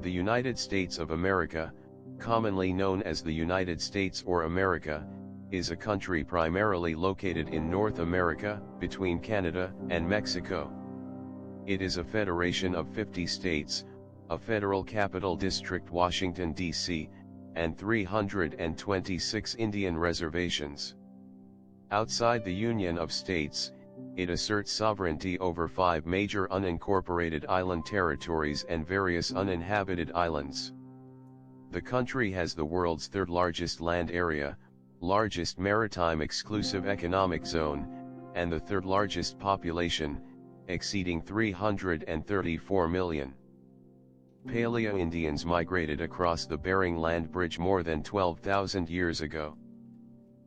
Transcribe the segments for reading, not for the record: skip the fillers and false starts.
The United States of America, commonly known as the United States or America, is a country primarily located in North America, between Canada and Mexico. It is a federation of 50 states, a federal capital district Washington, D.C., and 326 Indian reservations. Outside the Union of States, it asserts sovereignty over 5 major unincorporated island territories and various uninhabited islands. The country has the world's third largest land area, largest maritime exclusive economic zone, and the third largest population, exceeding 334 million. Paleo-Indians migrated across the Bering Land Bridge more than 12,000 years ago.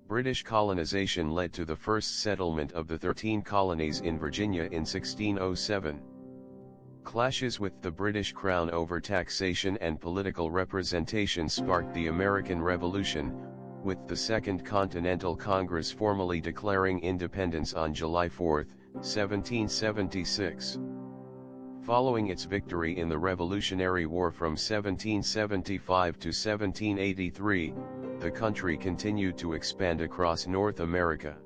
British colonization led to the first settlement of the 13 colonies in Virginia in 1607. Clashes with the British Crown over taxation and political representation sparked the American Revolution, with the Second Continental Congress formally declaring independence on July 4, 1776. Following its victory in the Revolutionary War from 1775 to 1783, the country continued to expand across North America.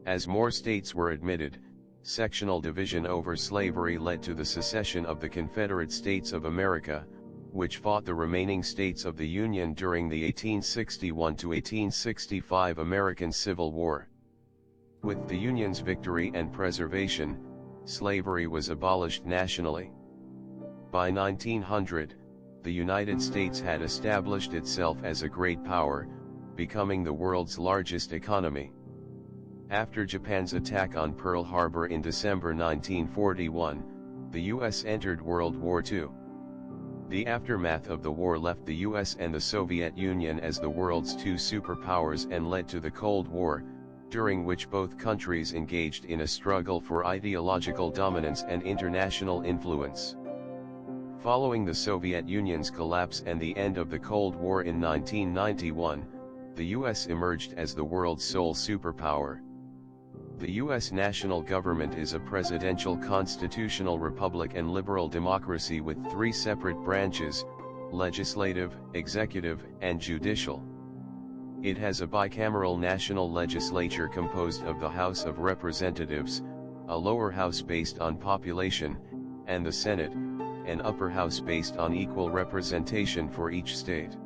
As more states were admitted, sectional division over slavery led to the secession of the Confederate States of America, which fought the remaining states of the Union during the 1861 to 1865 American Civil War. With the Union's victory and preservation, slavery was abolished nationally. By 1900, the United States had established itself as a great power, becoming the world's largest economy. After Japan's attack on Pearl Harbor in December 1941, the U.S. entered World War II. The aftermath of the war left the U.S. and the Soviet Union as the world's two superpowers and led to the Cold War, during which both countries engaged in a struggle for ideological dominance and international influence. Following the Soviet Union's collapse and the end of the Cold War in 1991, the U.S. emerged as the world's sole superpower. The U.S. national government is a presidential constitutional republic and liberal democracy with 3 separate branches: legislative, executive, and judicial. It has a bicameral national legislature composed of the House of Representatives, a lower house based on population, and the Senate, an upper house based on equal representation for each state.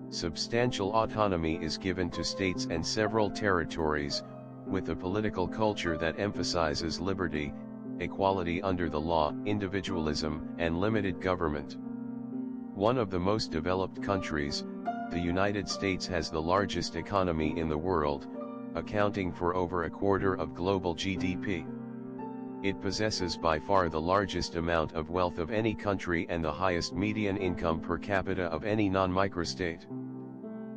Substantial autonomy is given to states and several territories, with a political culture that emphasizes liberty, equality under the law, individualism, and limited government. One of the most developed countries, the United States has the largest economy in the world, accounting for over a quarter of global GDP. It possesses by far the largest amount of wealth of any country and the highest median income per capita of any non-microstate.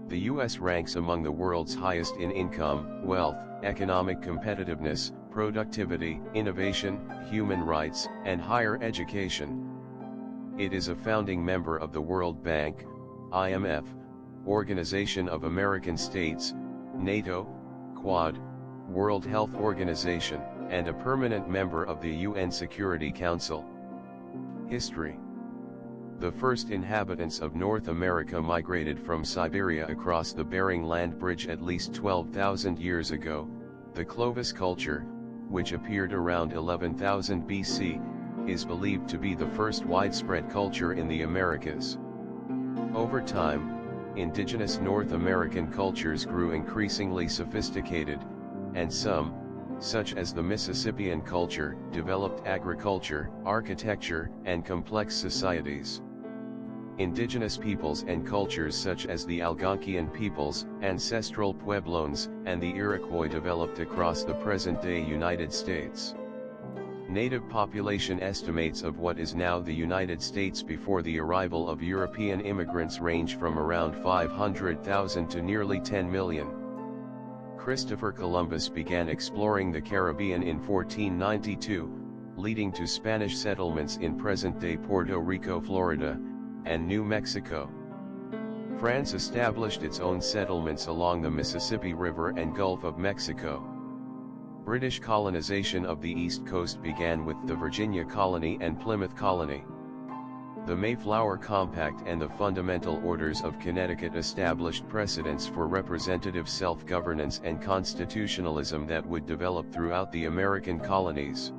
The U.S. ranks among the world's highest in income, wealth, economic competitiveness, productivity, innovation, human rights, and higher education. It is a founding member of the World Bank, IMF, Organization of American States, NATO, Quad, World Health Organization, and a permanent member of the UN Security Council. History. The first inhabitants of North America migrated from Siberia across the Bering Land Bridge at least 12,000 years ago. The Clovis culture, which appeared around 11,000 BC, is believed to be the first widespread culture in the Americas. Over time, indigenous North American cultures grew increasingly sophisticated, and some, such as the Mississippian culture, developed agriculture, architecture, and complex societies. Indigenous peoples and cultures such as the Algonquian peoples, ancestral Pueblones, and the Iroquois developed across the present-day United States. Native population estimates of what is now the United States before the arrival of European immigrants range from around 500,000 to nearly 10 million. Christopher Columbus began exploring the Caribbean in 1492, leading to Spanish settlements in present-day Puerto Rico, Florida, and New Mexico. France established its own settlements along the Mississippi River and Gulf of Mexico. British colonization of the East Coast began with the Virginia Colony and Plymouth Colony. The Mayflower Compact and the Fundamental Orders of Connecticut established precedents for representative self-governance and constitutionalism that would develop throughout the American colonies.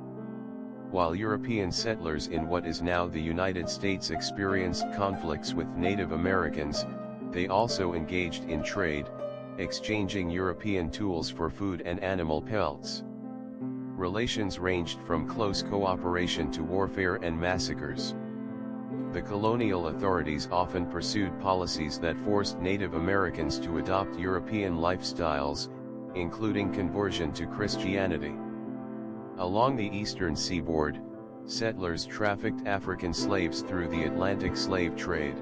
While European settlers in what is now the United States experienced conflicts with Native Americans, they also engaged in trade, exchanging European tools for food and animal pelts. Relations ranged from close cooperation to warfare and massacres. The colonial authorities often pursued policies that forced Native Americans to adopt European lifestyles, including conversion to Christianity. Along the eastern seaboard, settlers trafficked African slaves through the Atlantic slave trade.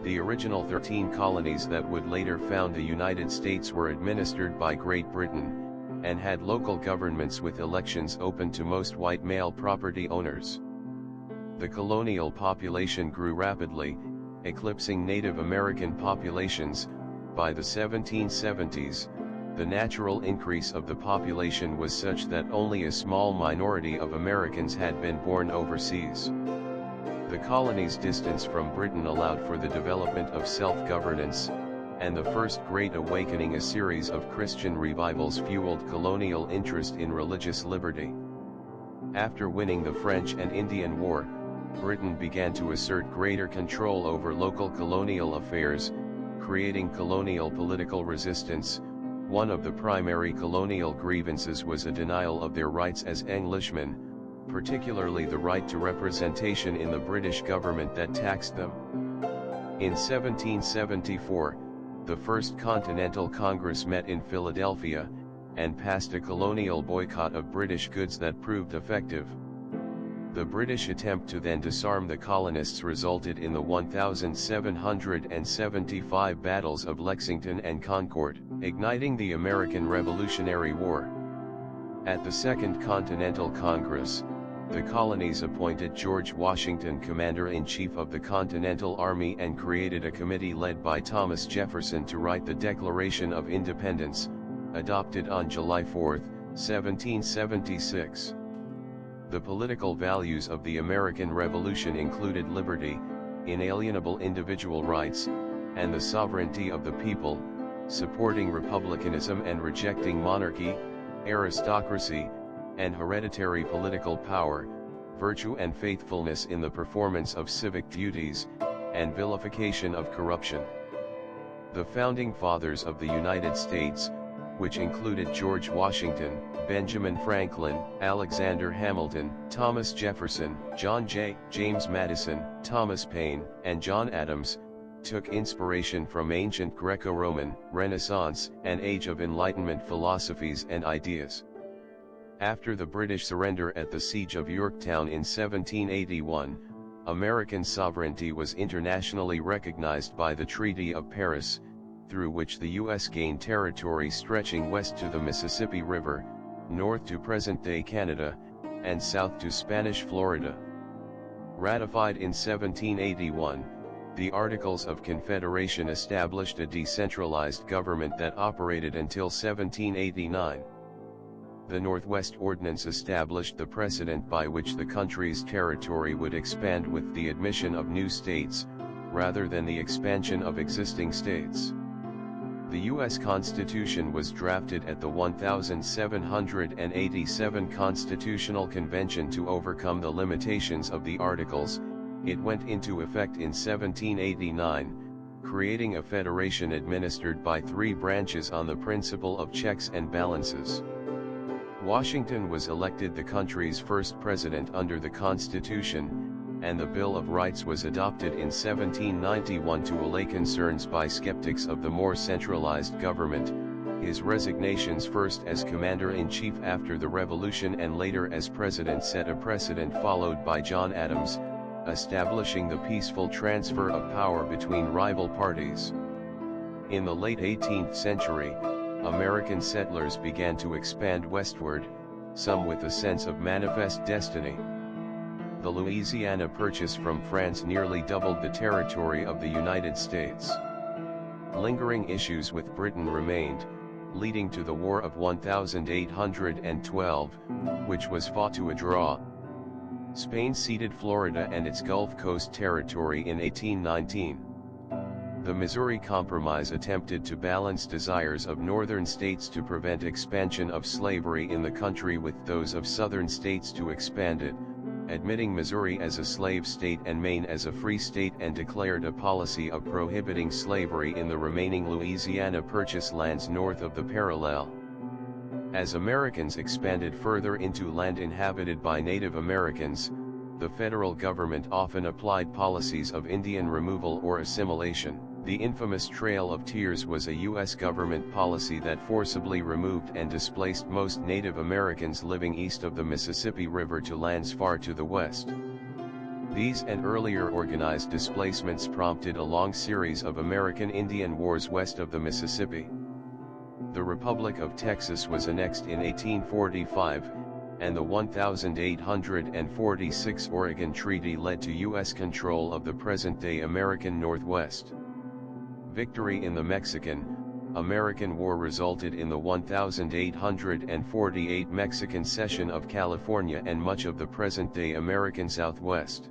The original 13 colonies that would later found the United States were administered by Great Britain, and had local governments with elections open to most white male property owners. The colonial population grew rapidly, eclipsing Native American populations. By the 1770s, the natural increase of the population was such that only a small minority of Americans had been born overseas. The colony's distance from Britain allowed for the development of self-governance, and the First Great Awakening, a series of Christian revivals, fueled colonial interest in religious liberty. After winning the French and Indian War, Britain began to assert greater control over local colonial affairs, creating colonial political resistance. One of the primary colonial grievances was a denial of their rights as Englishmen, particularly the right to representation in the British government that taxed them. In 1774, the First Continental Congress met in Philadelphia, and passed a colonial boycott of British goods that proved effective. The British attempt to then disarm the colonists resulted in the 1775 battles of Lexington and Concord, igniting the American Revolutionary War. At the Second Continental Congress, the colonies appointed George Washington commander-in-chief of the Continental Army and created a committee led by Thomas Jefferson to write the Declaration of Independence, adopted on July 4, 1776. The political values of the American Revolution included liberty, inalienable individual rights, and the sovereignty of the people, supporting republicanism and rejecting monarchy, aristocracy, and hereditary political power, virtue and faithfulness in the performance of civic duties, and vilification of corruption. The Founding Fathers of the United States, which included George Washington, Benjamin Franklin, Alexander Hamilton, Thomas Jefferson, John Jay, James Madison, Thomas Paine, and John Adams, took inspiration from ancient Greco-Roman, Renaissance, and Age of Enlightenment philosophies and ideas. After the British surrender at the Siege of Yorktown in 1781, American sovereignty was internationally recognized by the Treaty of Paris, through which the U.S. gained territory stretching west to the Mississippi River, north to present-day Canada, and south to Spanish Florida. Ratified in 1781, the Articles of Confederation established a decentralized government that operated until 1789. The Northwest Ordinance established the precedent by which the country's territory would expand with the admission of new states, rather than the expansion of existing states. The U.S. Constitution was drafted at the 1787 Constitutional Convention to overcome the limitations of the Articles. It went into effect in 1789, creating a federation administered by three branches on the principle of checks and balances. Washington was elected the country's first president under the Constitution, and the Bill of Rights was adopted in 1791 to allay concerns by skeptics of the more centralized government. His resignations, first as commander-in-chief after the Revolution and later as president, set a precedent followed by John Adams, establishing the peaceful transfer of power between rival parties. In the late 18th century, American settlers began to expand westward, some with a sense of manifest destiny. The Louisiana Purchase from France nearly doubled the territory of the United States. Lingering issues with Britain remained, leading to the War of 1812, which was fought to a draw. Spain ceded Florida and its Gulf Coast territory in 1819. The Missouri Compromise attempted to balance desires of northern states to prevent expansion of slavery in the country with those of southern states to expand it, admitting Missouri as a slave state and Maine as a free state, and declared a policy of prohibiting slavery in the remaining Louisiana Purchase lands north of the parallel. As Americans expanded further into land inhabited by Native Americans, the federal government often applied policies of Indian removal or assimilation. The infamous Trail of Tears was a U.S. government policy that forcibly removed and displaced most Native Americans living east of the Mississippi River to lands far to the west. These and earlier organized displacements prompted a long series of American Indian wars west of the Mississippi. The Republic of Texas was annexed in 1845, and the 1846 Oregon Treaty led to U.S. control of the present-day American Northwest. Victory in the Mexican-American War resulted in the 1848 Mexican cession of California and much of the present-day American Southwest.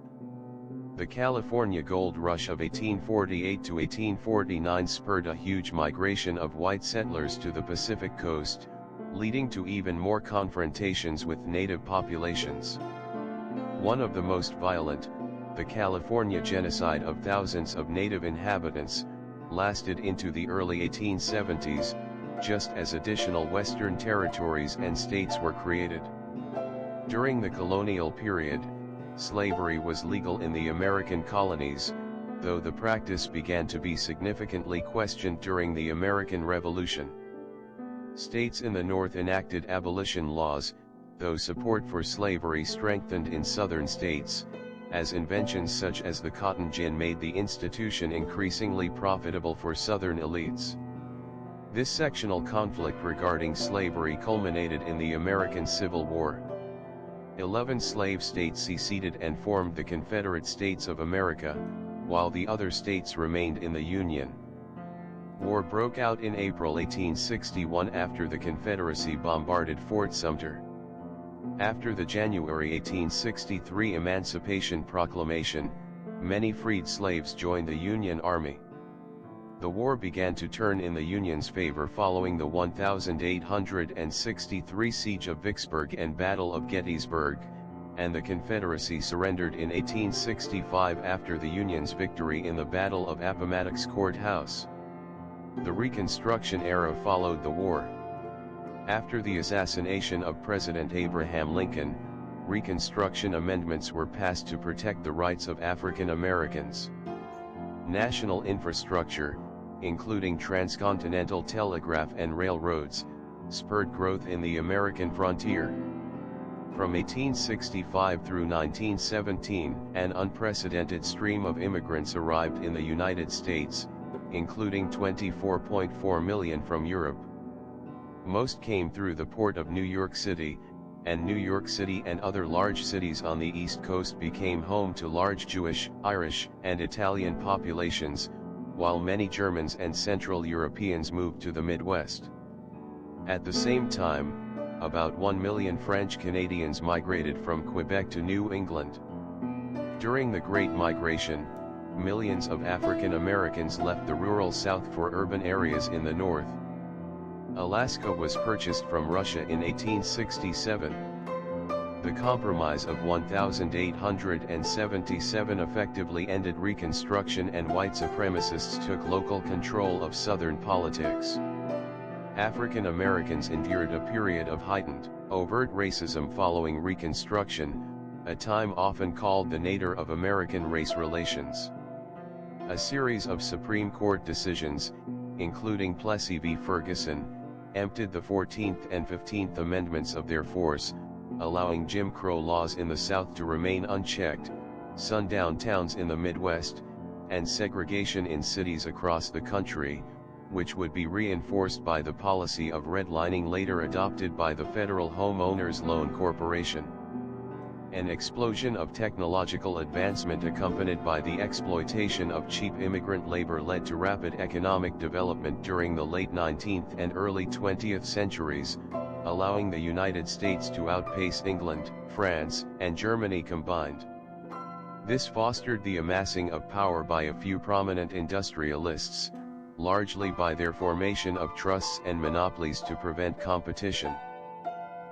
The California Gold Rush of 1848 to 1849 spurred a huge migration of white settlers to the Pacific coast, leading to even more confrontations with native populations. One of the most violent, the California genocide of thousands of native inhabitants, lasted into the early 1870s, just as additional western territories and states were created. During the colonial period, slavery was legal in the American colonies, though the practice began to be significantly questioned during the American Revolution. States in the North enacted abolition laws, though support for slavery strengthened in southern states, as inventions such as the cotton gin made the institution increasingly profitable for southern elites. This sectional conflict regarding slavery culminated in the American Civil War. 11 slave states seceded and formed the Confederate States of America, while the other states remained in the Union. War broke out in April 1861 after the Confederacy bombarded Fort Sumter. After the January 1863 Emancipation Proclamation, many freed slaves joined the Union Army. The war began to turn in the Union's favor following the 1863 Siege of Vicksburg and Battle of Gettysburg, and the Confederacy surrendered in 1865 after the Union's victory in the Battle of Appomattox Courthouse. The Reconstruction era followed the war. After the assassination of President Abraham Lincoln, Reconstruction amendments were passed to protect the rights of African Americans. National infrastructure, including transcontinental telegraph and railroads, spurred growth in the American frontier. From 1865 through 1917, an unprecedented stream of immigrants arrived in the United States, including 24.4 million from Europe. Most came through the port of New York City, and New York City and other large cities on the East Coast became home to large Jewish, Irish, and Italian populations, while many Germans and Central Europeans moved to the Midwest. At the same time, about 1 million French Canadians migrated from Quebec to New England. During the Great Migration, millions of African Americans left the rural South for urban areas in the North. Alaska was purchased from Russia in 1867. The Compromise of 1877 effectively ended Reconstruction, and white supremacists took local control of Southern politics. African Americans endured a period of heightened, overt racism following Reconstruction, a time often called the nadir of American race relations. A series of Supreme Court decisions, including Plessy v. Ferguson, emptied the 14th and 15th Amendments of their force, allowing Jim Crow laws in the South to remain unchecked, sundown towns in the Midwest, and segregation in cities across the country, which would be reinforced by the policy of redlining later adopted by the Federal Home Owners Loan Corporation. An explosion of technological advancement accompanied by the exploitation of cheap immigrant labor led to rapid economic development during the late 19th and early 20th centuries, allowing the United States to outpace England, France, and Germany combined. This fostered the amassing of power by a few prominent industrialists, largely by their formation of trusts and monopolies to prevent competition.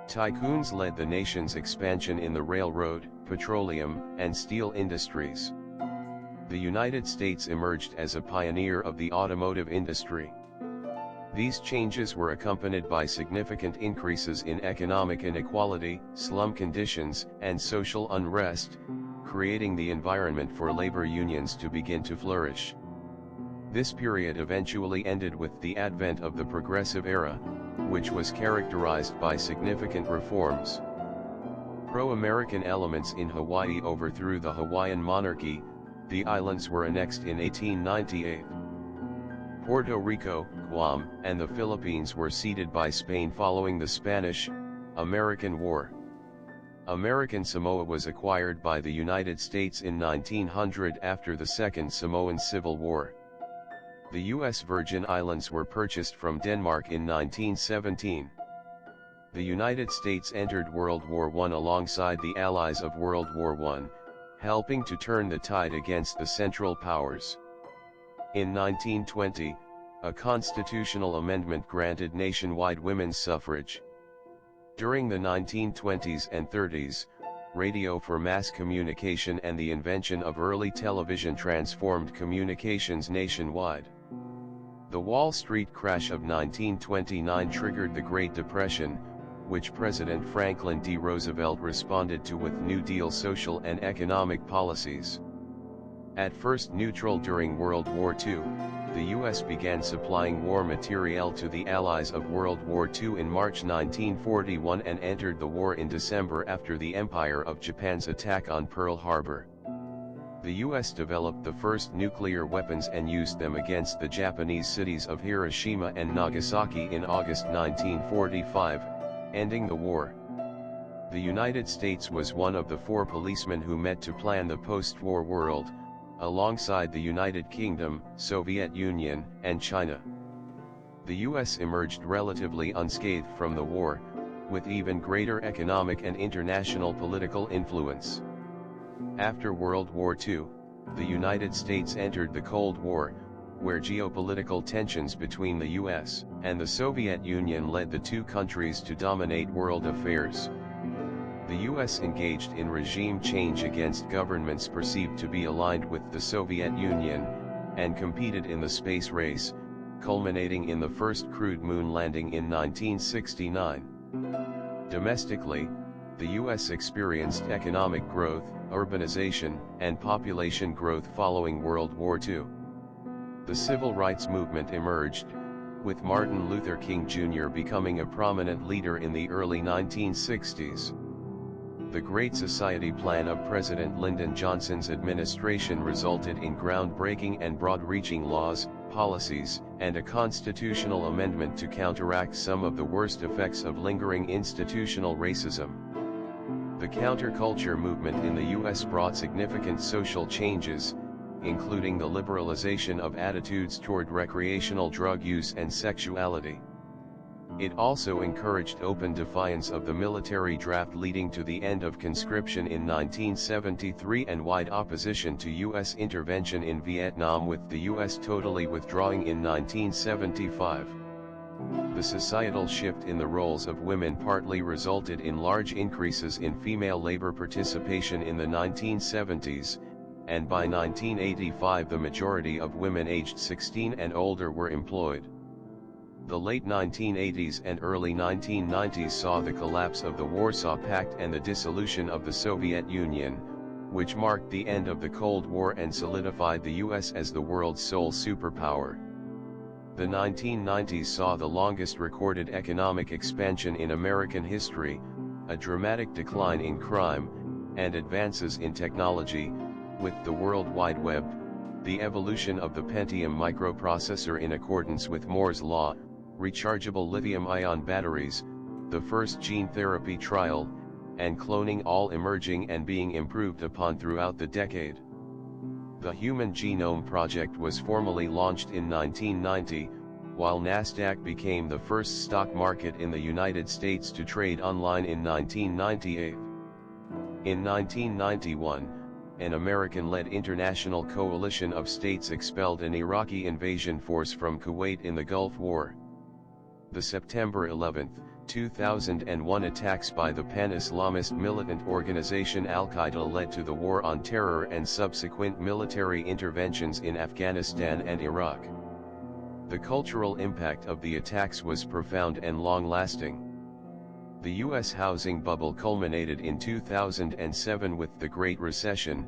Tycoons led the nation's expansion in the railroad, petroleum, and steel industries. The United States emerged as a pioneer of the automotive industry. These changes were accompanied by significant increases in economic inequality, slum conditions, and social unrest, creating the environment for labor unions to begin to flourish. This period eventually ended with the advent of the Progressive Era, which was characterized by significant reforms. Pro-American elements in Hawaii overthrew the Hawaiian monarchy. The islands were annexed in 1898. Puerto Rico, Guam, and the Philippines were ceded by Spain following the Spanish-American War. American Samoa was acquired by the United States in 1900 after the Second Samoan Civil War. The U.S. Virgin Islands were purchased from Denmark in 1917. The United States entered World War I alongside the Allies of World War I, helping to turn the tide against the Central Powers. In 1920, a constitutional amendment granted nationwide women's suffrage. During the 1920s and 30s, radio for mass communication and the invention of early television transformed communications nationwide. The Wall Street crash of 1929 triggered the Great Depression, which President Franklin D. Roosevelt responded to with New Deal social and economic policies. At first neutral during World War II, the U.S. began supplying war materiel to the Allies of World War II in March 1941 and entered the war in December after the Empire of Japan's attack on Pearl Harbor. The U.S. developed the first nuclear weapons and used them against the Japanese cities of Hiroshima and Nagasaki in August 1945, ending the war. The United States was one of the 4 policemen who met to plan the post-war world, alongside the United Kingdom, Soviet Union, and China. The U.S. emerged relatively unscathed from the war, with even greater economic and international political influence. After World War II, the United States entered the Cold War, where geopolitical tensions between the U.S. and the Soviet Union led the two countries to dominate world affairs. The U.S. engaged in regime change against governments perceived to be aligned with the Soviet Union, and competed in the space race, culminating in the first crewed moon landing in 1969. Domestically, the U.S. experienced economic growth, urbanization, and population growth following World War II. The civil rights movement emerged, with Martin Luther King Jr. becoming a prominent leader in the early 1960s. The Great Society plan of President Lyndon Johnson's administration resulted in groundbreaking and broad-reaching laws, policies, and a constitutional amendment to counteract some of the worst effects of lingering institutional racism. The counterculture movement in the U.S. brought significant social changes, including the liberalization of attitudes toward recreational drug use and sexuality. It also encouraged open defiance of the military draft, leading to the end of conscription in 1973 and wide opposition to U.S. intervention in Vietnam, with the U.S. totally withdrawing in 1975. The societal shift in the roles of women partly resulted in large increases in female labor participation in the 1970s, and by 1985 the majority of women aged 16 and older were employed. The late 1980s and early 1990s saw the collapse of the Warsaw Pact and the dissolution of the Soviet Union, which marked the end of the Cold War and solidified the U.S. as the world's sole superpower. The 1990s saw the longest recorded economic expansion in American history, a dramatic decline in crime, and advances in technology, with the World Wide Web, the evolution of the Pentium microprocessor in accordance with Moore's law, rechargeable lithium-ion batteries, the first gene therapy trial, and cloning all emerging and being improved upon throughout the decade. The Human Genome Project was formally launched in 1990, while Nasdaq became the first stock market in the United States to trade online in 1998. In 1991, an American-led international coalition of states expelled an Iraqi invasion force from Kuwait in the Gulf War. The September 11, 2001 attacks by the pan-Islamist militant organization Al-Qaeda led to the War on Terror and subsequent military interventions in Afghanistan and Iraq. The cultural impact of the attacks was profound and long-lasting. The U.S. housing bubble culminated in 2007 with the Great Recession,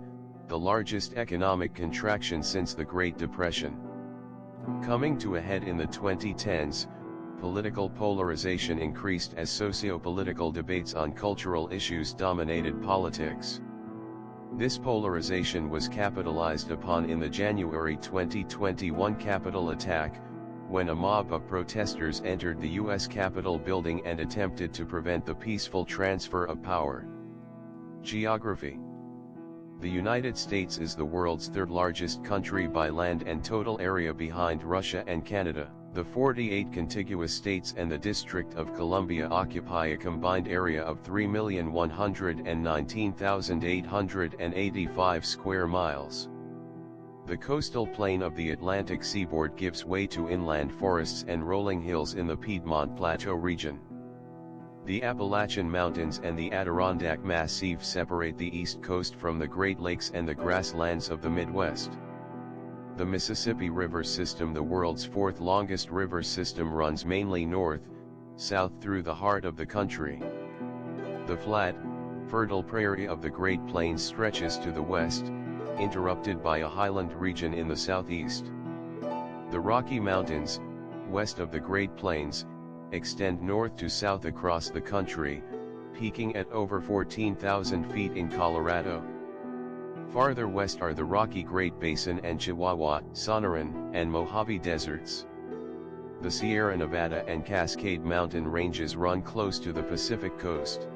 the largest economic contraction since the Great Depression. Coming to a head in the 2010s, political polarization increased as socio-political debates on cultural issues dominated politics. This polarization was capitalized upon in the January 2021 Capitol attack, when a mob of protesters entered the U.S. Capitol building and attempted to prevent the peaceful transfer of power. Geography. The United States is the world's third-largest country by land and total area behind Russia and Canada. The 48 contiguous states and the District of Columbia occupy a combined area of 3,119,885 square miles. The coastal plain of the Atlantic seaboard gives way to inland forests and rolling hills in the Piedmont Plateau region. The Appalachian Mountains and the Adirondack Massif separate the East Coast from the Great Lakes and the grasslands of the Midwest. The Mississippi River system, the world's fourth longest river system, runs mainly north-south through the heart of the country. The flat, fertile prairie of the Great Plains stretches to the west, interrupted by a highland region in the southeast. The Rocky Mountains, west of the Great Plains, extend north to south across the country, peaking at over 14,000 feet in Colorado. Farther west are the Rocky Great Basin and Chihuahua, Sonoran, and Mojave deserts. The Sierra Nevada and Cascade Mountain ranges run close to the Pacific coast.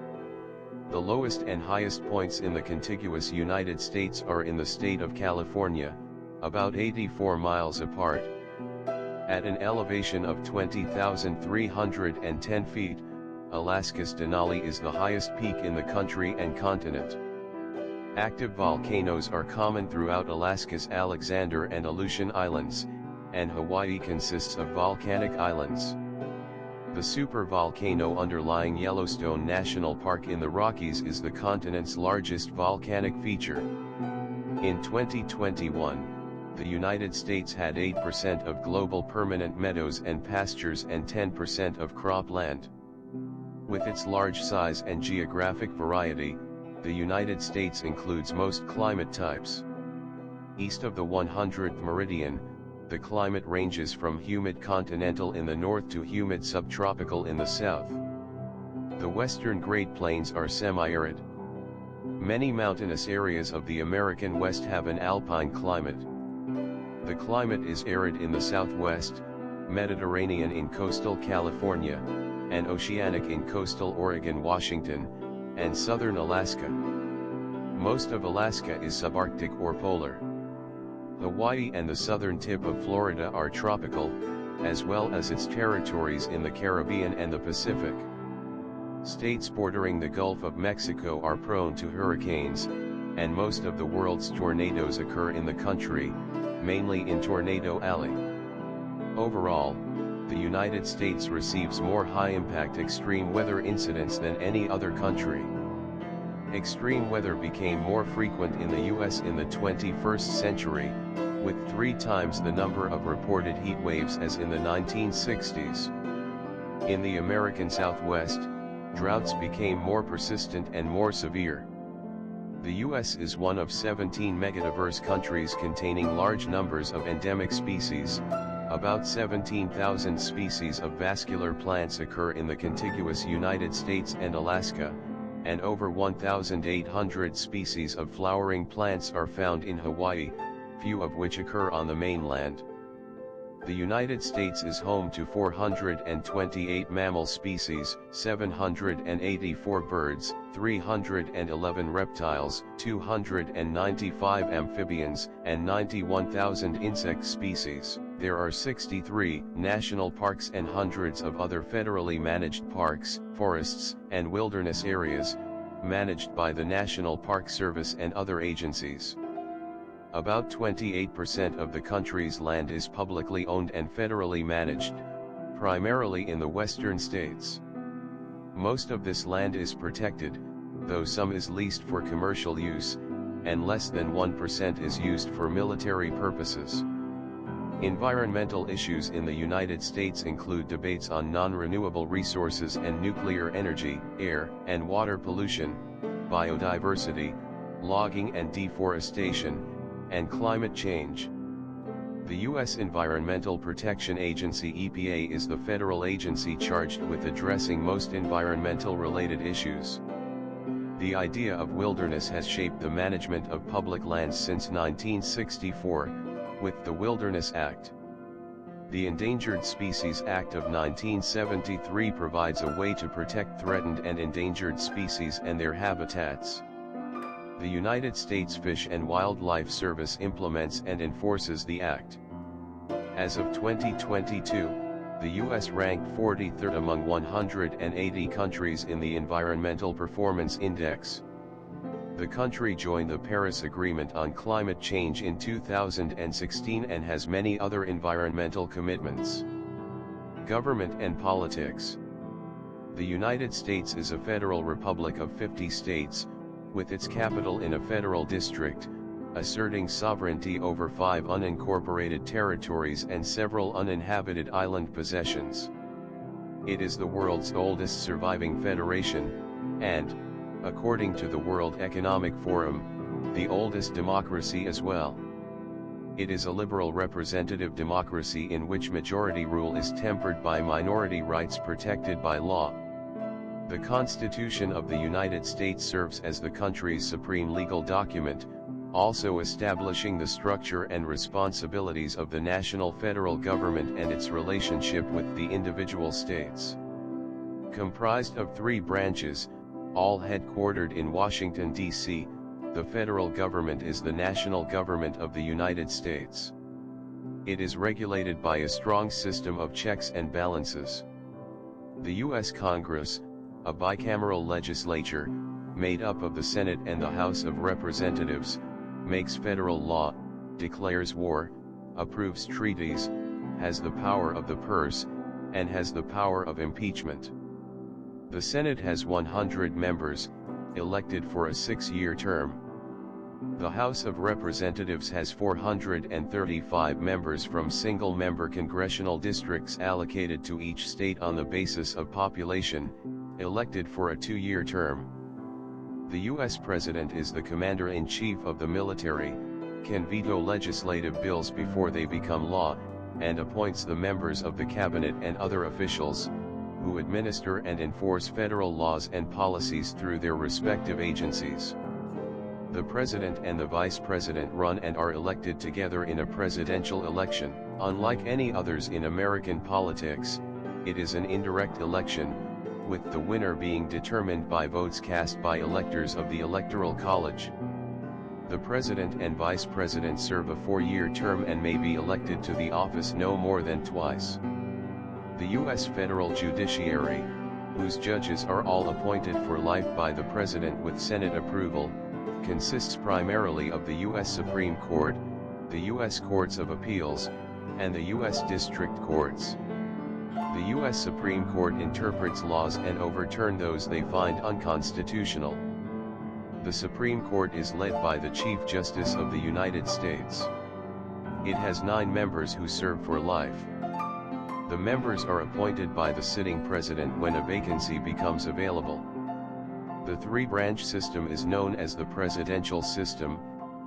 The lowest and highest points in the contiguous United States are in the state of California, about 84 miles apart. At an elevation of 20,310 feet, Alaska's Denali is the highest peak in the country and continent. Active volcanoes are common throughout Alaska's Alexander and Aleutian Islands, and Hawaii consists of volcanic islands. The supervolcano underlying Yellowstone National Park in the Rockies is the continent's largest volcanic feature. In 2021, the United States had 8% of global permanent meadows and pastures and 10% of cropland. With its large size and geographic variety, the United States includes most climate types. East of the 100th meridian, the climate ranges from humid continental in the north to humid subtropical in the south. The western Great Plains are semi-arid. Many mountainous areas of the American West have an alpine climate. The climate is arid in the southwest, Mediterranean in coastal California, and oceanic in coastal Oregon, Washington, and southern Alaska. Most of Alaska is subarctic or polar. Hawaii and the southern tip of Florida are tropical, as well as its territories in the Caribbean and the Pacific. States bordering the Gulf of Mexico are prone to hurricanes, and most of the world's tornadoes occur in the country, mainly in Tornado Alley. Overall, the United States receives more high-impact extreme weather incidents than any other country. Extreme weather became more frequent in the U.S. in the 21st century, with 3 times the number of reported heat waves as in the 1960s. In the American Southwest, droughts became more persistent and more severe. The U.S. is one of 17 megadiverse countries containing large numbers of endemic species. About 17,000 species of vascular plants occur in the contiguous United States and Alaska, and over 1,800 species of flowering plants are found in Hawaii, few of which occur on the mainland. The United States is home to 428 mammal species, 784 birds, 311 reptiles, 295 amphibians, and 91,000 insect species. There are 63 national parks and hundreds of other federally managed parks, forests, and wilderness areas, managed by the National Park Service and other agencies. About 28% of the country's land is publicly owned and federally managed, primarily in the western states. Most of this land is protected, though some is leased for commercial use, and less than 1% is used for military purposes. Environmental issues in the United States include debates on non-renewable resources and nuclear energy, air and water pollution, biodiversity, logging and deforestation, and climate change. The U.S. Environmental Protection Agency (EPA) is the federal agency charged with addressing most environmental-related issues. The idea of wilderness has shaped the management of public lands since 1964, with the Wilderness Act. The Endangered Species Act of 1973 provides a way to protect threatened and endangered species and their habitats. The United States Fish and Wildlife Service implements and enforces the act. As of 2022, the U.S. ranked 43rd among 180 countries in the Environmental Performance Index. The country joined the Paris Agreement on Climate Change in 2016 and has many other environmental commitments. Government and politics. The United States is a federal republic of 50 states, with its capital in a federal district, asserting sovereignty over 5 unincorporated territories and several uninhabited island possessions. It is the world's oldest surviving federation, and, according to the World Economic Forum, the oldest democracy as well. It is a liberal representative democracy in which majority rule is tempered by minority rights protected by law. The Constitution of the United States serves as the country's supreme legal document, also establishing the structure and responsibilities of the national federal government and its relationship with the individual states. Comprised of 3 branches, all headquartered in Washington, D.C., the federal government is the national government of the United States. It is regulated by a strong system of checks and balances. The U.S. Congress, a bicameral legislature, made up of the Senate and the House of Representatives, makes federal law, declares war, approves treaties, has the power of the purse, and has the power of impeachment. The Senate has 100 members, elected for a 6-year term. The House of Representatives has 435 members from single-member congressional districts allocated to each state on the basis of population, elected for a 2-year term. The U.S. President is the Commander-in-Chief of the military, can veto legislative bills before they become law, and appoints the members of the cabinet and other officials, who administer and enforce federal laws and policies through their respective agencies. The President and the Vice President run and are elected together in a presidential election. Unlike any others in American politics, it is an indirect election, with the winner being determined by votes cast by electors of the Electoral College. The President and Vice President serve a 4-year term and may be elected to the office no more than twice. The U.S. federal judiciary, whose judges are all appointed for life by the President with Senate approval, consists primarily of the U.S. Supreme Court, the U.S. Courts of Appeals, and the U.S. District Courts. The U.S. Supreme Court interprets laws and overturns those they find unconstitutional. The Supreme Court is led by the Chief Justice of the United States. It has 9 members who serve for life. The members are appointed by the sitting president when a vacancy becomes available. The 3-branch system is known as the presidential system,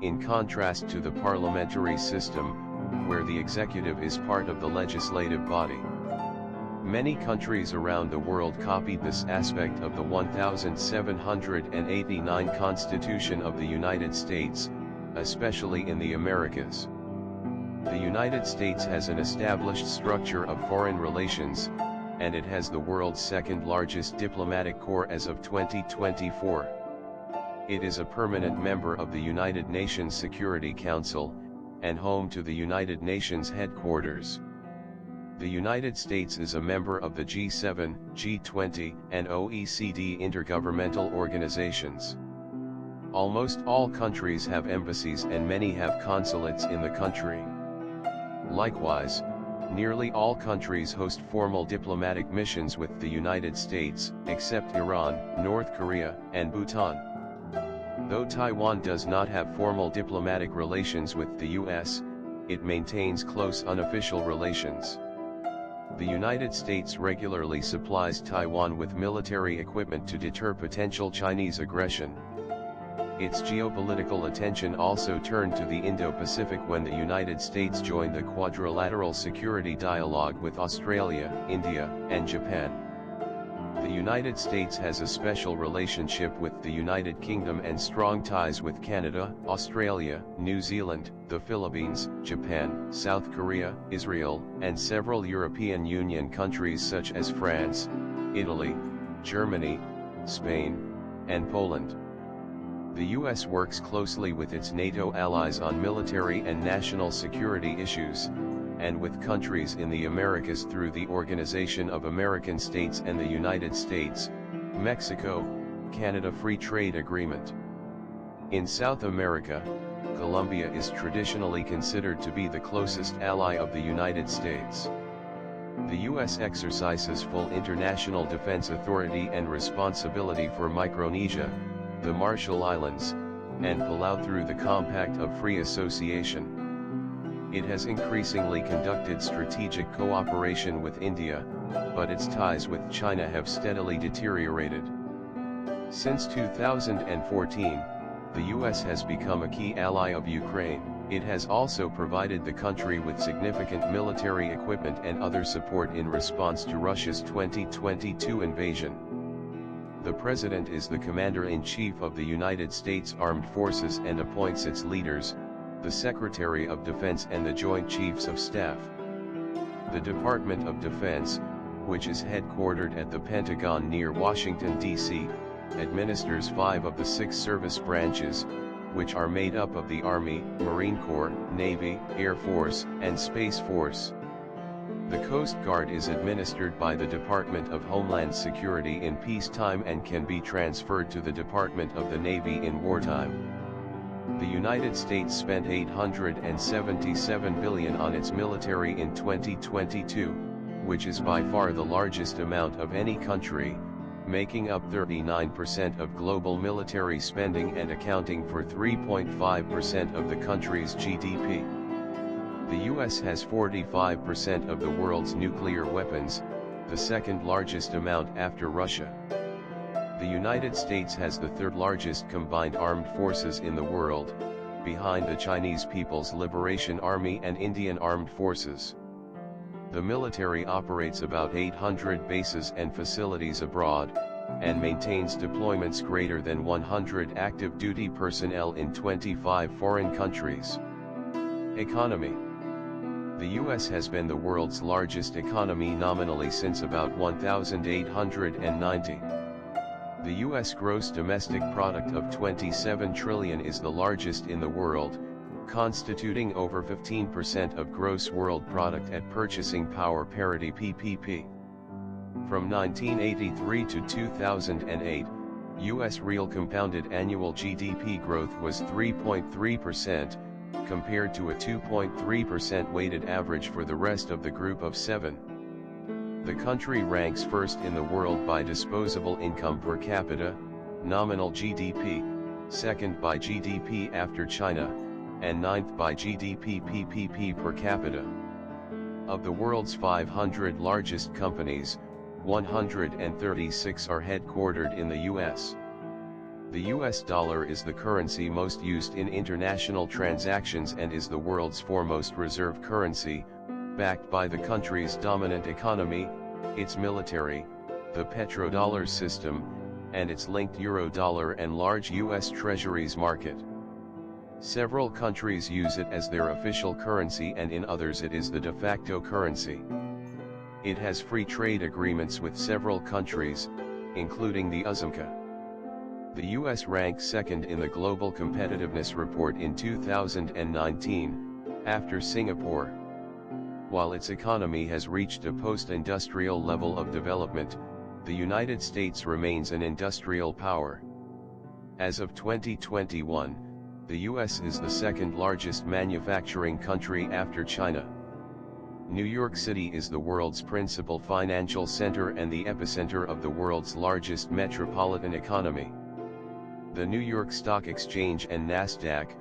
in contrast to the parliamentary system, where the executive is part of the legislative body. Many countries around the world copied this aspect of the 1789 Constitution of the United States, especially in the Americas. The United States has an established structure of foreign relations, and it has the world's second largest diplomatic corps as of 2024. It is a permanent member of the United Nations Security Council, and home to the United Nations headquarters. The United States is a member of the G7, G20, and OECD intergovernmental organizations. Almost all countries have embassies and many have consulates in the country. Likewise, nearly all countries host formal diplomatic missions with the United States, except Iran, North Korea, and Bhutan. Though Taiwan does not have formal diplomatic relations with the U.S., it maintains close unofficial relations. The United States regularly supplies Taiwan with military equipment to deter potential Chinese aggression. Its geopolitical attention also turned to the Indo-Pacific when the United States joined the Quadrilateral Security Dialogue with Australia, India, and Japan. The United States has a special relationship with the United Kingdom and strong ties with Canada, Australia, New Zealand, the Philippines, Japan, South Korea, Israel, and several European Union countries such as France, Italy, Germany, Spain, and Poland. The U.S. works closely with its NATO allies on military and national security issues, and with countries in the Americas through the Organization of American States and the United States, Mexico, Canada Free Trade Agreement. In South America, Colombia is traditionally considered to be the closest ally of the United States. The U.S. exercises full international defense authority and responsibility for Micronesia, the Marshall Islands, and Palau through the Compact of Free Association. It has increasingly conducted strategic cooperation with India, but its ties with China have steadily deteriorated. Since 2014, the U.S. has become a key ally of Ukraine. It has also provided the country with significant military equipment and other support in response to Russia's 2022 invasion. The President is the Commander-in-Chief of the United States Armed Forces and appoints its leaders, the Secretary of Defense and the Joint Chiefs of Staff. The Department of Defense, which is headquartered at the Pentagon near Washington, D.C., administers 5 of the 6 service branches, which are made up of the Army, Marine Corps, Navy, Air Force, and Space Force. The Coast Guard is administered by the Department of Homeland Security in peacetime and can be transferred to the Department of the Navy in wartime. The United States spent $877 billion on its military in 2022, which is by far the largest amount of any country, making up 39% of global military spending and accounting for 3.5% of the country's GDP. The U.S. has 45% of the world's nuclear weapons, the second largest amount after Russia. The United States has the 3rd largest combined armed forces in the world, behind the Chinese People's Liberation Army and Indian Armed Forces. The military operates about 800 bases and facilities abroad, and maintains deployments greater than 100 active duty personnel in 25 foreign countries. Economy. The U.S. has been the world's largest economy nominally since about 1890. The U.S. gross domestic product of $27 trillion is the largest in the world, constituting over 15% of gross world product at purchasing power parity (PPP). From 1983 to 2008, U.S. real compounded annual GDP growth was 3.3%, compared to a 2.3% weighted average for the rest of the Group of 7. The country ranks first in the world by disposable income per capita, nominal GDP, second by GDP after China, and ninth by GDP PPP per capita. Of the world's 500 largest companies, 136 are headquartered in the U.S. The U.S. dollar is the currency most used in international transactions and is the world's foremost reserve currency, backed by the country's dominant economy, its military, the petrodollar system, and its linked eurodollar and large U.S. Treasuries market. Several countries use it as their official currency, and in others it is the de facto currency. It has free trade agreements with several countries, including the U.S.A. The U.S. ranks second in the Global Competitiveness Report in 2019, after Singapore. While its economy has reached a post-industrial level of development, the United States remains an industrial power. As of 2021, the U.S. is the second largest manufacturing country after China. New York City is the world's principal financial center and the epicenter of the world's largest metropolitan economy. The New York Stock Exchange and NASDAQ,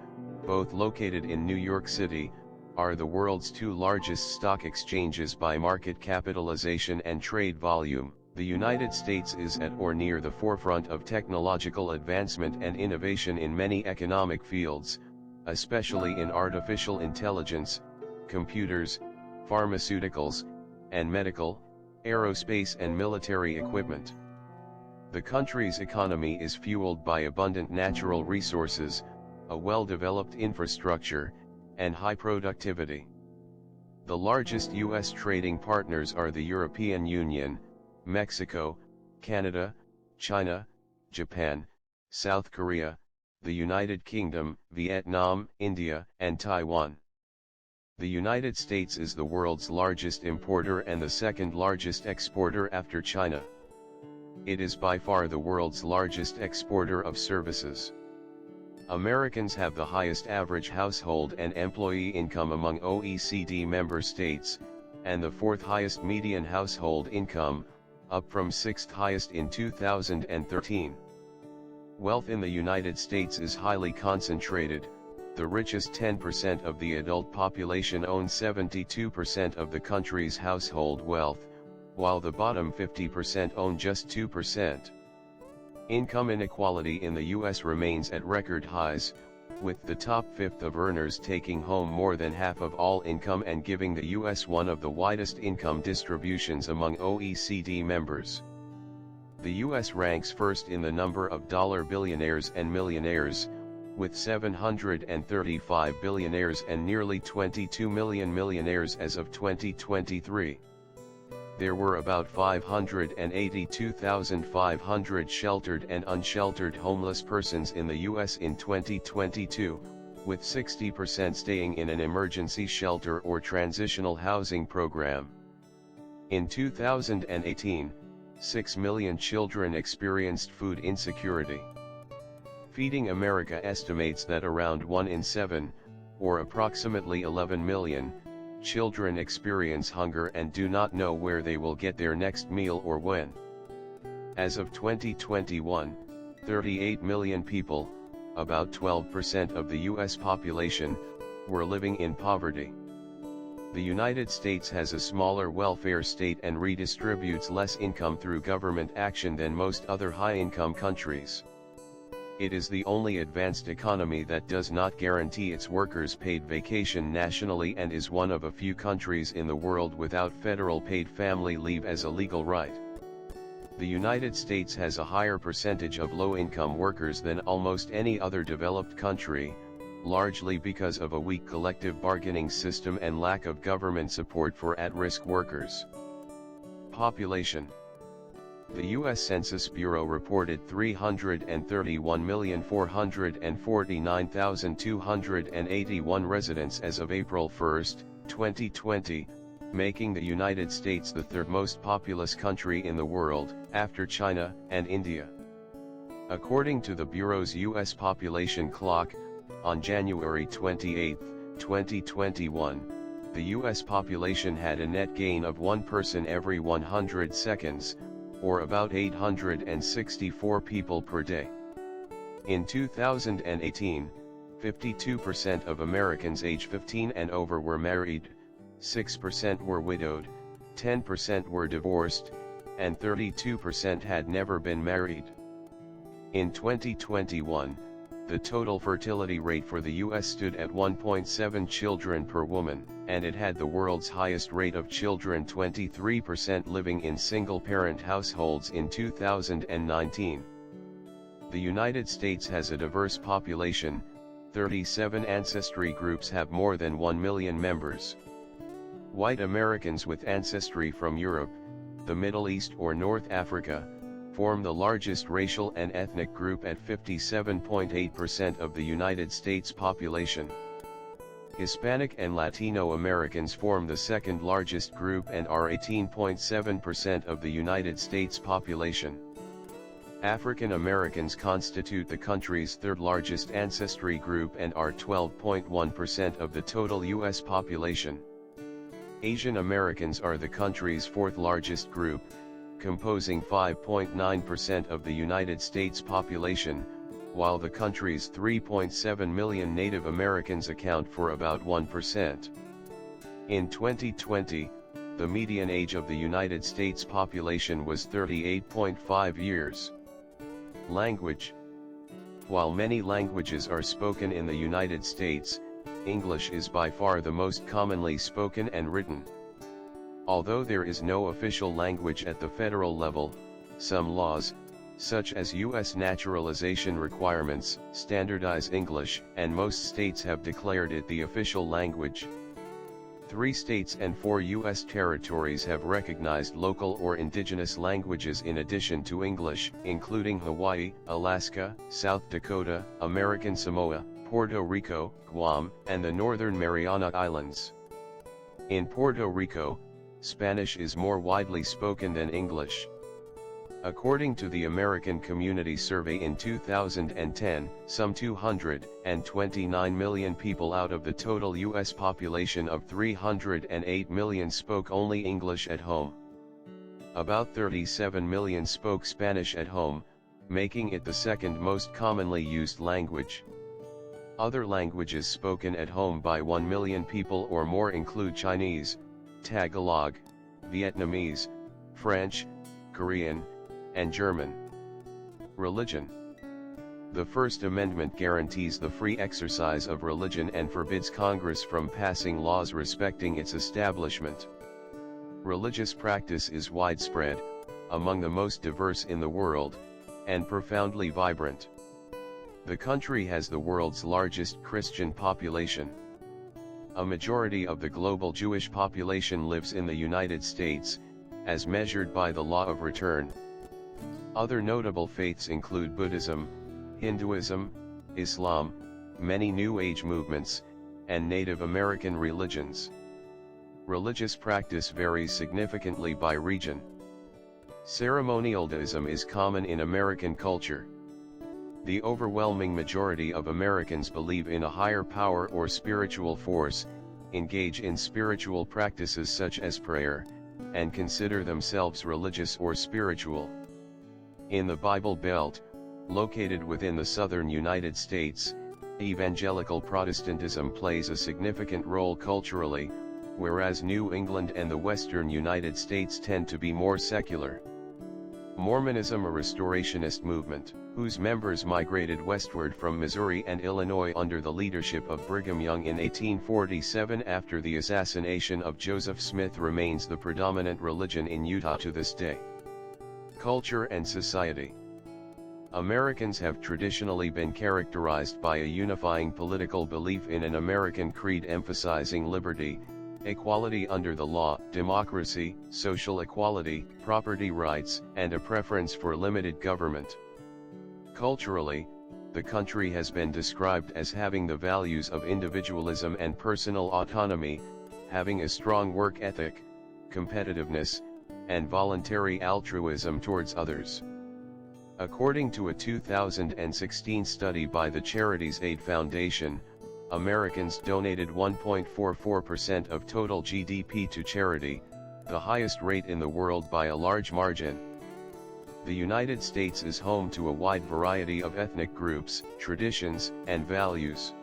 both located in New York City, are the world's two largest stock exchanges by market capitalization and trade volume. The United States is at or near the forefront of technological advancement and innovation in many economic fields, especially in artificial intelligence, computers, pharmaceuticals, and medical, aerospace and military equipment. The country's economy is fueled by abundant natural resources, a well-developed infrastructure, and high productivity. The largest U.S. trading partners are the European Union, Mexico, Canada, China, Japan, South Korea, the United Kingdom, Vietnam, India, and Taiwan. The United States is the world's largest importer and the second largest exporter after China. It is by far the world's largest exporter of services. Americans have the highest average household and employee income among OECD member states, and the fourth highest median household income, up from sixth highest in 2013. Wealth in the United States is highly concentrated. The richest 10% of the adult population own 72% of the country's household wealth, while the bottom 50% own just 2%. Income inequality in the U.S. remains at record highs, with the top fifth of earners taking home more than half of all income and giving the U.S. one of the widest income distributions among OECD members. The U.S. ranks first in the number of billionaires and millionaires, with 735 billionaires and nearly 22 million millionaires as of 2023. There were about 582,500 sheltered and unsheltered homeless persons in the U.S. in 2022, with 60% staying in an emergency shelter or transitional housing program. In 2018, 6 million children experienced food insecurity. Feeding America estimates that around 1 in 7, or approximately 11 million, children experience hunger and do not know where they will get their next meal or when. As of 2021, 38 million people, about 12% of the U.S. population, were living in poverty. The United States has a smaller welfare state and redistributes less income through government action than most other high-income countries. It is the only advanced economy that does not guarantee its workers paid vacation nationally and is one of a few countries in the world without federal paid family leave as a legal right. The United States has a higher percentage of low-income workers than almost any other developed country, largely because of a weak collective bargaining system and lack of government support for at-risk workers. Population. The U.S. Census Bureau reported 331,449,281 residents as of April 1, 2020, making the United States the third most populous country in the world, after China and India. According to the Bureau's U.S. population clock, on January 28, 2021, the U.S. population had a net gain of one person every 100 seconds, or about 864 people per day. In 2018, 52% of Americans age 15 and over were married, 6% were widowed, 10% were divorced, and 32% had never been married. In 2021, the total fertility rate for the U.S. stood at 1.7 children per woman, and it had the world's highest rate of children, 23% living in single-parent households in 2019. The United States has a diverse population, 37 ancestry groups have more than 1 million members. White Americans with ancestry from Europe, the Middle East or North Africa, form the largest racial and ethnic group at 57.8% of the United States population. Hispanic and Latino Americans form the second largest group and are 18.7% of the United States population. African Americans constitute the country's third largest ancestry group and are 12.1% of the total U.S. population. Asian Americans are the country's fourth largest group, composing 5.9% of the United States population, while the country's 3.7 million Native Americans account for about 1%. In 2020, the median age of the United States population was 38.5 years. Language. While many languages are spoken in the United States, English is by far the most commonly spoken and written. Although there is no official language at the federal level, some laws, such as U.S. naturalization requirements, standardize English, and most states have declared it the official language. 3 states and 4 U.S. territories have recognized local or indigenous languages in addition to English, including Hawaii, Alaska, South Dakota, American Samoa, Puerto Rico, Guam, and the Northern Mariana Islands. In Puerto Rico, Spanish is more widely spoken than English. According to the American Community Survey in 2010, some 229 million people out of the total U.S. population of 308 million spoke only English at home. About 37 million spoke Spanish at home, making it the second most commonly used language. Other languages spoken at home by 1 million people or more include Chinese, Tagalog, Vietnamese, French, Korean, and German. Religion. The First Amendment guarantees the free exercise of religion and forbids Congress from passing laws respecting its establishment. Religious practice is widespread, among the most diverse in the world, and profoundly vibrant. The country has the world's largest Christian population. A majority of the global Jewish population lives in the United States, as measured by the Law of Return. Other notable faiths include Buddhism, Hinduism, Islam, many New Age movements, and Native American religions. Religious practice varies significantly by region. Ceremonial deism is common in American culture. The overwhelming majority of Americans believe in a higher power or spiritual force, engage in spiritual practices such as prayer, and consider themselves religious or spiritual. In the Bible Belt, located within the southern United States, evangelical Protestantism plays a significant role culturally, whereas New England and the western United States tend to be more secular. Mormonism, a restorationist movement, whose members migrated westward from Missouri and Illinois under the leadership of Brigham Young in 1847 after the assassination of Joseph Smith, remains the predominant religion in Utah to this day. Culture and society. Americans have traditionally been characterized by a unifying political belief in an American creed emphasizing liberty, equality under the law, democracy, social equality, property rights, and a preference for limited government. Culturally, the country has been described as having the values of individualism and personal autonomy, having a strong work ethic, competitiveness, and voluntary altruism towards others. According to a 2016 study by the Charities Aid Foundation, Americans donated 1.44% of total GDP to charity, the highest rate in the world by a large margin. The United States is home to a wide variety of ethnic groups, traditions, and values.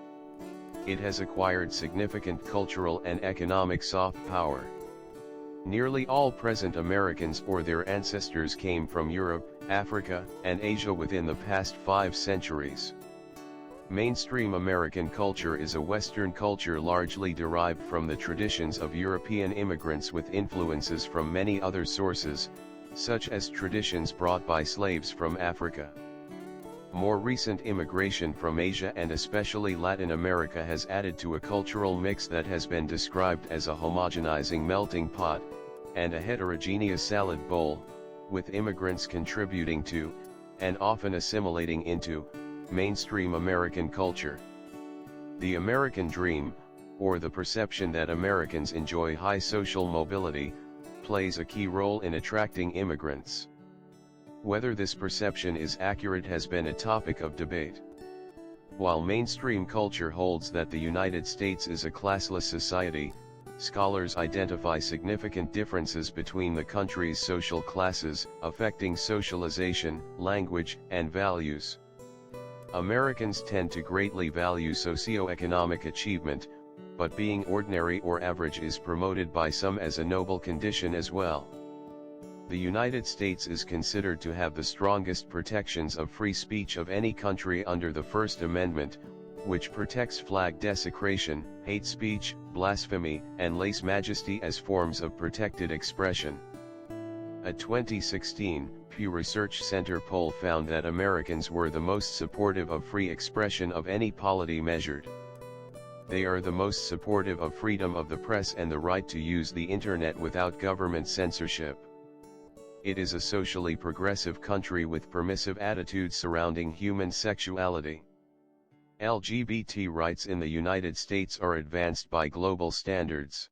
It has acquired significant cultural and economic soft power. Nearly all present Americans or their ancestors came from Europe, Africa, and Asia within the past 5 centuries. Mainstream American culture is a Western culture largely derived from the traditions of European immigrants with influences from many other sources, such as traditions brought by slaves from Africa. More recent immigration from Asia and especially Latin America has added to a cultural mix that has been described as a homogenizing melting pot, and a heterogeneous salad bowl, with immigrants contributing to, and often assimilating into, mainstream American culture. The American dream, or the perception that Americans enjoy high social mobility, plays a key role in attracting immigrants. Whether this perception is accurate has been a topic of debate. While mainstream culture holds that the United States is a classless society, scholars identify significant differences between the country's social classes, affecting socialization, language, and values. Americans tend to greatly value socioeconomic achievement, but being ordinary or average is promoted by some as a noble condition as well. The United States is considered to have the strongest protections of free speech of any country under the First Amendment, which protects flag desecration, hate speech, blasphemy, and lèse-majesté as forms of protected expression. A 2016 Pew Research Center poll found that Americans were the most supportive of free expression of any polity measured. They are the most supportive of freedom of the press and the right to use the internet without government censorship. It is a socially progressive country with permissive attitudes surrounding human sexuality. LGBT rights in the United States are advanced by global standards.